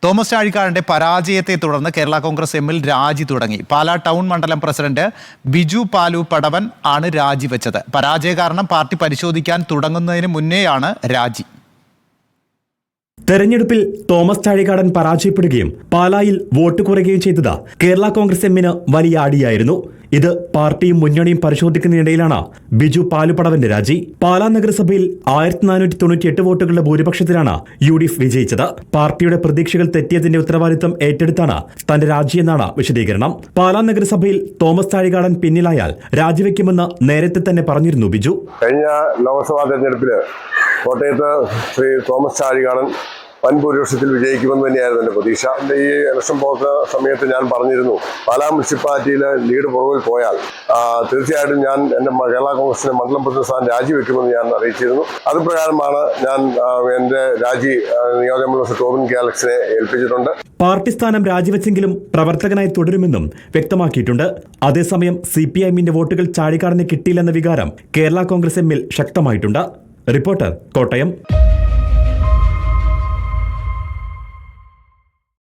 Thomas ചാഴികാടന്റെ പരാജയത്തെ തുടർന്ന് കേരള കോൺഗ്രസ് എമ്മിൽ രാജി തുടങ്ങി. പാലാ ടൗൺ മണ്ഡലം പ്രസിഡന്റ് ബിജു പാലു പടവൻ ആണ് രാജിവെച്ചത്. പരാജയ കാരണം പാർട്ടി പരിശോധിക്കാൻ തുടങ്ങുന്നതിന് മുന്നേയാണ് രാജി. തെരഞ്ഞെടുപ്പിൽ തോമസ് ചാഴികാടൻ പരാജയപ്പെടുകയും പാലായിൽ വോട്ട് കുറയുകയും ചെയ്തത് കേരള കോൺഗ്രസ് എമ്മിന് വലിയ അടിയായിരുന്നു. ഇത് പാർട്ടിയും മുന്നണിയും പരിശോധിക്കുന്നതിനിടയിലാണ് ബിജു പാലുപടവന്റെ രാജി. പാലാ നഗരസഭയിൽ 1498 വോട്ടുകളുടെ ഭൂരിപക്ഷത്തിലാണ് UDF വിജയിച്ചത്. പാർട്ടിയുടെ പ്രതീക്ഷകൾ തെറ്റിയതിന്റെ ഉത്തരവാദിത്തം ഏറ്റെടുത്താണ് തന്റെ രാജിയെന്നാണ് വിശദീകരണം. പാലാ നഗരസഭയിൽ തോമസ് ചാഴികാടൻ പിന്നിലായാൽ രാജിവെക്കുമെന്ന് നേരത്തെ തന്നെ പറഞ്ഞിരുന്നു ബിജു. കഴിഞ്ഞ ലോക്സഭാ തെരഞ്ഞെടുപ്പില് കോട്ടയത്ത് ശ്രീ തോമസ് ചാഴികാടൻ വൻ ഭൂരിപക്ഷത്തിൽ വിജയിക്കുമെന്ന് തന്നെയായിരുന്നു എൻ്റെ പ്രതീക്ഷ. എൻ്റെ ഈ ഇലക്ഷൻ പോകുന്ന സമയത്ത് ഞാൻ പറഞ്ഞിരുന്നു, പാലാ മുനിസിപ്പാലിറ്റിയിൽ ലീഡ് പുറകിൽ പോയാൽ തീർച്ചയായിട്ടും ഞാൻ എൻ്റെ കേരള കോൺഗ്രസിന്റെ മണ്ഡലം പ്രസിഡന്റ് സ്ഥാനം രാജിവെക്കുമെന്ന് ഞാൻ അറിയിച്ചിരുന്നു. അത് പ്രകാരമാണ് ഞാൻ എൻ്റെ രാജി നിയോജകമണ്ഡലം ടോബിൻ കെ അലക്സിനെ ഏൽപ്പിച്ചിട്ടുണ്ട്. പാർട്ടി സ്ഥാനം രാജിവെച്ചെങ്കിലും പ്രവർത്തകനായി തുടരുമെന്നും വ്യക്തമാക്കിയിട്ടുണ്ട്. അതേസമയം CPIM-ന്റെ വോട്ടുകൾ ചാഴികാടന് കിട്ടിയില്ലെന്ന വികാരം കേരള കോൺഗ്രസ് എമ്മിൽ ശക്തമായിട്ടുണ്ട്. റിപ്പോർട്ടർ, കോട്ടയം.